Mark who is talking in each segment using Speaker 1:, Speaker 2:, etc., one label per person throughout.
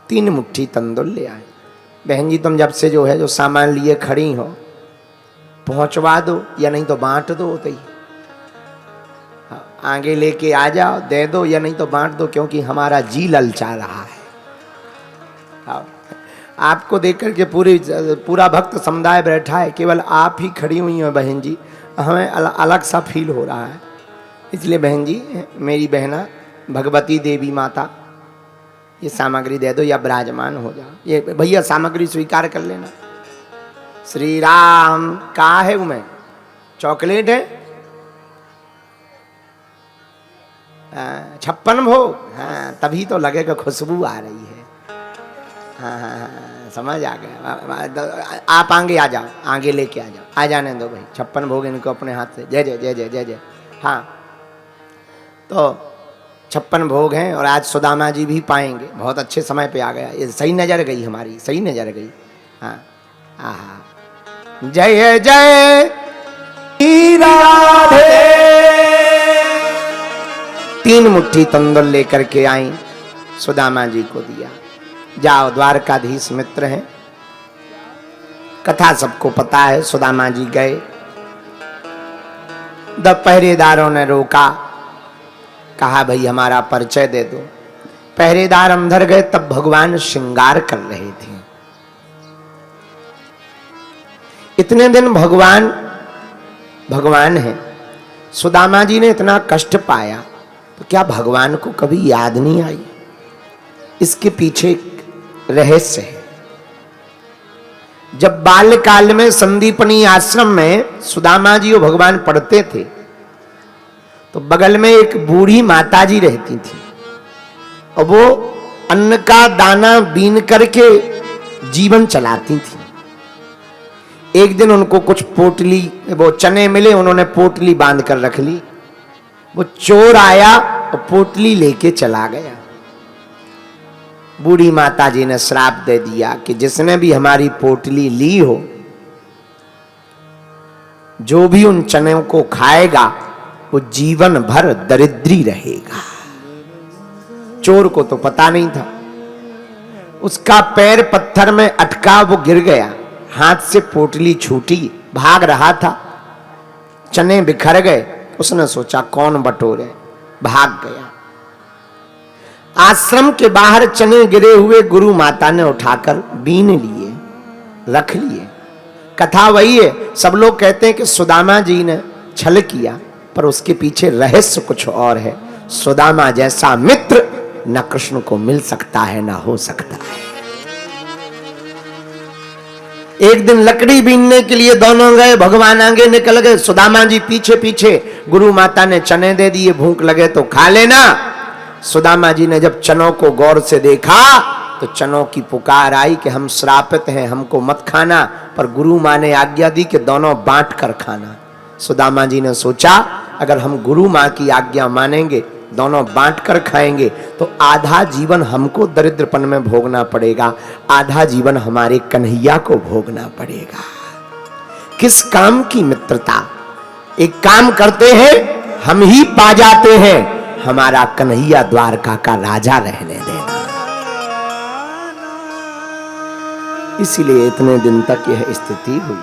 Speaker 1: 3 मुट्ठी तंदुल ले आए। बहन जी तुम जब से जो है जो सामान लिए खड़ी हो, पहुंचवा दो या नहीं तो बांट दो। तो आगे लेके आ जाओ, दे दो या नहीं तो बांट दो, क्योंकि हमारा जी ललचा रहा है। आपको देख करके पूरा भक्त समुदाय बैठा है, केवल आप ही खड़ी हुई हैं बहन जी, हमें अलग सा फील हो रहा है। इसलिए बहन जी, मेरी बहना भगवती देवी माता, ये सामग्री दे दो या विराजमान हो जाओ। ये भैया सामग्री स्वीकार कर लेना। श्री राम कहाँ है? उमें चॉकलेट है, 56 भोग। हाँ तभी तो लगेगा खुशबू आ रही है। हाँ हाँ हाँ समझ आ गया। आप आगे आ जाओ, आगे लेके आ जाओ, आ जाने दो भाई। 56 भोग इनको अपने हाथ से। जय जय जय जय जय जय। हाँ तो 56 भोग हैं और आज सुदामा जी भी पाएंगे। बहुत अच्छे समय पे आ गया, ये सही नजर गई हमारी, सही नजर गई। हाँ हाँ जय जय राधे। 3 मुट्ठी तंदुल लेकर के आई, सुदामा जी को दिया। जाओ, द्वारकाधीश मित्र हैं, कथा सबको पता है। सुदामा जी गए, पहरेदारों ने रोका, कहा भाई हमारा परिचय दे दो। पहरेदार अंदर गए, तब भगवान श्रृंगार कर रहे थे। इतने दिन भगवान है, सुदामा जी ने इतना कष्ट पाया, तो क्या भगवान को कभी याद नहीं आई? इसके पीछे एक रहस्य है। जब बाल्यकाल में संदीपनी आश्रम में सुदामा जी और भगवान पढ़ते थे, तो बगल में एक बूढ़ी माताजी रहती थी और वो अन्न का दाना बीन करके जीवन चलाती थी। एक दिन उनको कुछ पोटली, वो चने मिले, उन्होंने पोटली बांध कर रख ली। वो चोर आया और पोटली लेके चला गया। बूढ़ी माताजी ने श्राप दे दिया कि जिसने भी हमारी पोटली ली हो, जो भी उन चनों को खाएगा वो जीवन भर दरिद्री रहेगा। चोर को तो पता नहीं था, उसका पैर पत्थर में अटका, वो गिर गया, हाथ से पोटली छूटी, भाग रहा था, चने बिखर गए। उसने सोचा कौन बटोरे, भाग गया। आश्रम के बाहर चने गिरे हुए गुरु माता ने उठाकर बीन लिए, रख लिए। कथा वही है, सब लोग कहते हैं कि सुदामा जी ने छल किया, पर उसके पीछे रहस्य कुछ और है। सुदामा जैसा मित्र न कृष्ण को मिल सकता है, न हो सकता है। एक दिन लकड़ी बीनने के लिए दोनों गए, भगवान आगे निकल गए, सुदामा जी पीछे पीछे। गुरु माता ने चने दे दिए, भूख लगे तो खा लेना। सुदामा जी ने जब चनों को गौर से देखा तो चनों की पुकार आई कि हम श्रापित हैं, हमको मत खाना, पर गुरु माँ ने आज्ञा दी कि दोनों बांट कर खाना। सुदामा जी ने सोचा अगर हम गुरु माँ की आज्ञा मानेंगे, दोनों बांट कर खाएंगे, तो आधा जीवन हमको दरिद्रपन में भोगना पड़ेगा, आधा जीवन हमारे कन्हैया को भोगना पड़ेगा। किस काम की मित्रता? एक काम करते हैं, हम ही पा जाते हैं, हमारा कन्हैया द्वारका का राजा रहने देना। इसीलिए इतने दिन तक यह स्थिति हुई।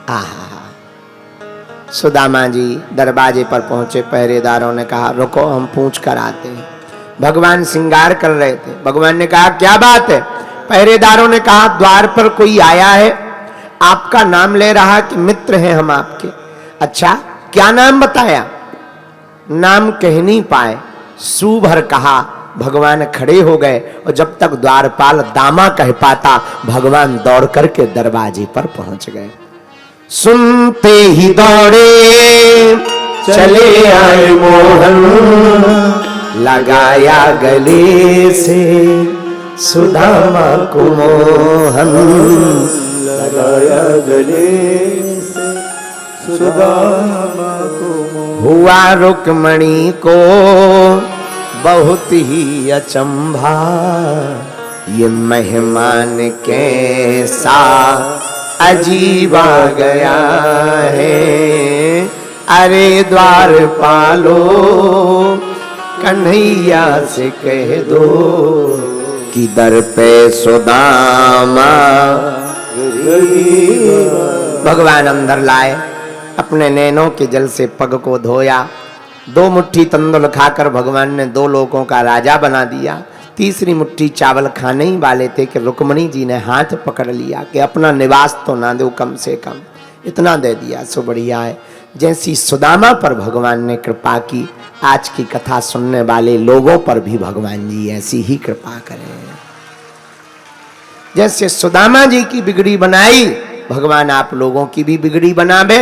Speaker 1: आहा, सुदामा जी दरवाजे पर पहुंचे, पहरेदारों ने कहा रुको हम पूछ कर आते हैं। भगवान श्रृंगार कर रहे थे। भगवान ने कहा क्या बात है? पहरेदारों ने कहा द्वार पर कोई आया है, आपका नाम ले रहा कि मित्र हैं हम आपके। अच्छा क्या नाम बताया? नाम कह नहीं पाए, सू भर कहा। भगवान खड़े हो गए और जब तक द्वारपाल दामा कह पाता, भगवान दौड़ करके दरवाजे पर पहुंच गए। सुनते ही दौड़े चले आए मोहन, लगाया गले से सुदामा को मोहन, लगाया गले से सुदामा को। हुआ रुक्मणी को बहुत ही अचंभा, ये मेहमान कैसा अजीब आ गया है। अरे द्वारपालो कन्हैया से कह दो कि दर पे सुदामा भगवान अंदर लाए, अपने नैनों के जल से पग को धोया, 2 मुट्ठी तंदुल खाकर भगवान ने 2 लोगों का राजा बना दिया। तीसरी मुट्ठी चावल खाने ही वाले थे कि रुक्मणी जी ने हाथ पकड़ लिया कि अपना निवास तो ना दो, कम से कम इतना दे दिया सो बढ़िया है। जैसी सुदामा पर भगवान ने कृपा की, आज की कथा सुनने वाले लोगों पर भी भगवान जी ऐसी ही कृपा करें। जैसे सुदामा जी की बिगड़ी बनाई, भगवान आप लोगों की भी बिगड़ी बनावे।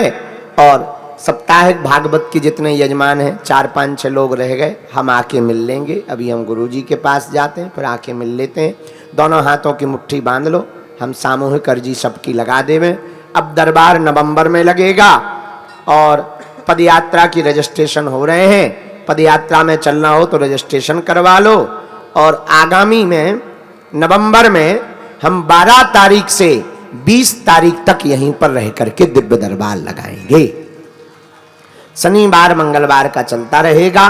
Speaker 1: और साप्ताहिक भागवत के जितने यजमान हैं, 4-5-6 लोग रह गए, हम आके मिल लेंगे। अभी हम गुरु जी के पास जाते हैं, फिर आके मिल लेते हैं। दोनों हाथों की मुट्ठी बांध लो, हम सामूहिक अर्जी सबकी लगा देवें। अब दरबार नवंबर में लगेगा और पदयात्रा की रजिस्ट्रेशन हो रहे हैं। पदयात्रा में चलना हो तो रजिस्ट्रेशन करवा लो। और आगामी में नवंबर में हम 12 तारीख से 20 तारीख तक यहीं पर रह करके दिव्य दरबार लगाएंगे। शनिवार मंगलवार का चलता रहेगा।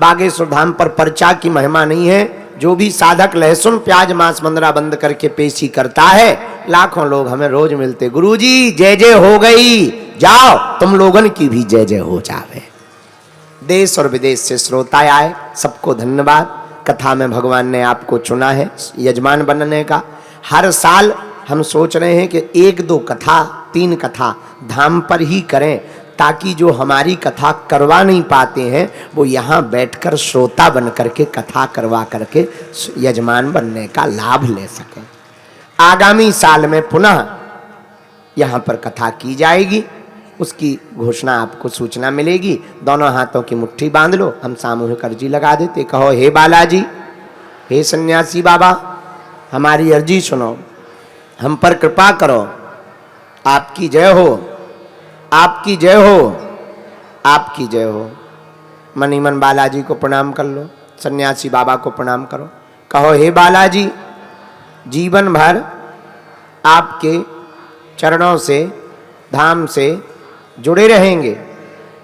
Speaker 1: बागेश्वर धाम पर पर्चा की महिमा नहीं है। जो भी साधक लहसुन प्याज मांस मंदरा बंद करके पेशी करता है, लाखों लोग हमें रोज मिलते, गुरुजी जय जय हो गई, जाओ तुम लोगन की भी जय जय हो जावे। देश और विदेश से श्रोता आए, सबको धन्यवाद। कथा में भगवान ने आपको चुना है यजमान बनने का। हर साल हम सोच रहे हैं कि 1-2 कथा 3 कथा धाम पर ही करें, ताकि जो हमारी कथा करवा नहीं पाते हैं वो यहाँ बैठकर श्रोता बन करके कथा करवा करके यजमान बनने का लाभ ले सकें। आगामी साल में पुनः यहाँ पर कथा की जाएगी, उसकी घोषणा आपको सूचना मिलेगी। दोनों हाथों की मुट्ठी बांध लो, हम सामूहिक अर्जी लगा देते। कहो हे बालाजी, हे सन्यासी बाबा, हमारी अर्जी सुनो, हम पर कृपा करो, आपकी जय हो, आपकी जय हो, आपकी जय हो। मन ही मन बालाजी को प्रणाम कर लो, सन्यासी बाबा को प्रणाम करो। कहो हे बालाजी, जीवन भर आपके चरणों से धाम से जुड़े रहेंगे,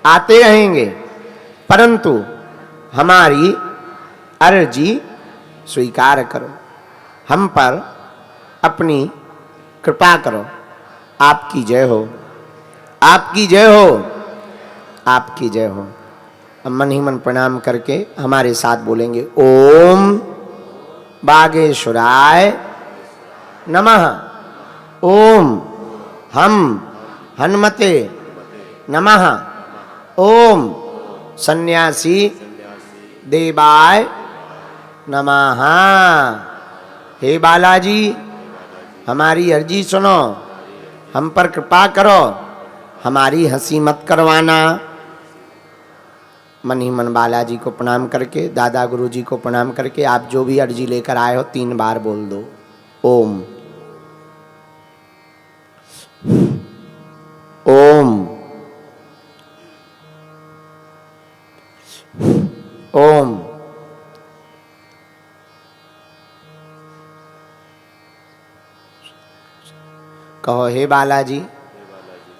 Speaker 1: आते रहेंगे, परंतु हमारी अर्जी स्वीकार करो, हम पर अपनी कृपा करो। आपकी जय हो, आपकी जय हो, आपकी जय हो। हम मन ही मन प्रणाम करके हमारे साथ बोलेंगे, ओम बागेश्वराय नमः, ओम हम हनुमते नमः, ओम सन्यासी देवाय नमः। हे बालाजी, हमारी अर्जी सुनो, हम पर कृपा करो, हमारी हंसी मत करवाना। मन ही मन बालाजी को प्रणाम करके, दादा गुरु जी को प्रणाम करके, आप जो भी अर्जी लेकर आए हो 3 बार बोल दो, ओम ओम ओम। कहो हे बालाजी,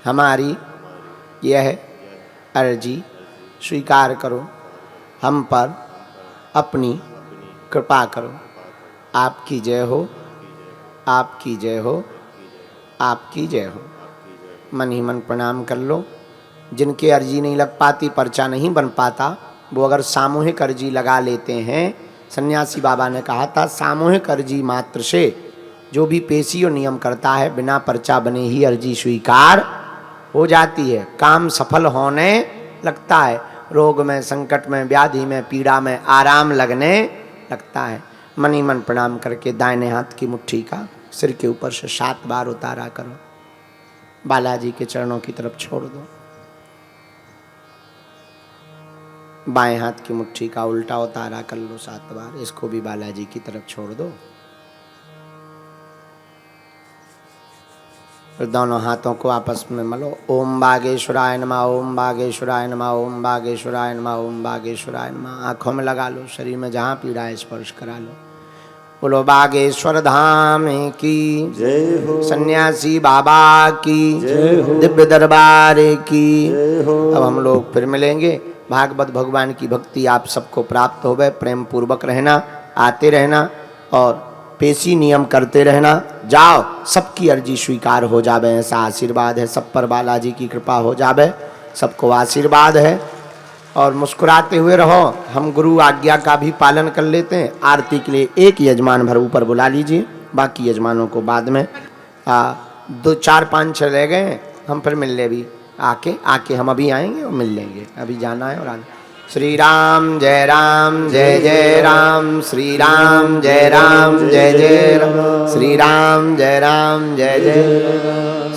Speaker 1: हमारी यह अर्जी स्वीकार करो, हम पर अपनी कृपा करो। आपकी जय हो, आपकी जय हो, आपकी जय हो। मन ही मन प्रणाम कर लो। जिनके अर्जी नहीं लग पाती, पर्चा नहीं बन पाता, वो अगर सामूहिक अर्जी लगा लेते हैं, सन्यासी बाबा ने कहा था सामूहिक अर्जी मात्र से जो भी पेशी और नियम करता है, बिना पर्चा बने ही अर्जी स्वीकार हो जाती है, काम सफल होने लगता है, रोग में, संकट में, व्याधि में, पीड़ा में आराम लगने लगता है। मन ही मन प्रणाम करके दाहिने हाथ की मुट्ठी का सिर के ऊपर से 7 बार उतारा करो, बालाजी के चरणों की तरफ छोड़ दो। बाएं हाथ की मुट्ठी का उल्टा उतारा कर लो 7 बार, इसको भी बालाजी की तरफ छोड़ दो। फिर दोनों हाथों को आपस में मलो, ओम बागेश्वराय नमः, ओम बागेश्वराय नमः, ओम बागेश्वराय नमः, ओम बागेश्वराय नमः। आँखों में लगा लो, शरीर में जहाँ पीड़ा है स्पर्श करा लो। बोलो बागेश्वर धाम की जय हो, सन्यासी बाबा की जय हो, दिव्य दरबार की जय हो। अब हम लोग फिर मिलेंगे। भागवत भगवान की भक्ति आप सबको प्राप्त हो गए। प्रेम पूर्वक रहना, आते रहना और पेशी नियम करते रहना। जाओ, सबकी अर्जी स्वीकार हो जावे, ऐसा आशीर्वाद है। सब पर बालाजी की कृपा हो जावे, सबको आशीर्वाद है। और मुस्कुराते हुए रहो। हम गुरु आज्ञा का भी पालन कर लेते हैं। आरती के लिए एक यजमान भर ऊपर बुला लीजिए, बाकी यजमानों को बाद में। 2 4 5 6 रह गए हैं, हम फिर मिल ले भी आके हम अभी आएंगे और मिल लेंगे। अभी जाना है और आना। श्री राम जय राम, श्री राम जय जय राम, श्री राम जय जय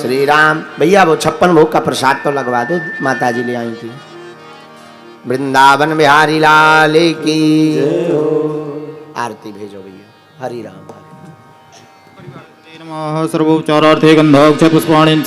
Speaker 1: श्री राम। भैया वो 56 भोग का प्रसाद तो लगवा दो, माता जी ले आई थी। वृंदावन बिहारी लाल की आरती भेजो भैया। हरि राम।
Speaker 2: सर्वोपचारार्थे गंधाक्ष पुष्पाणि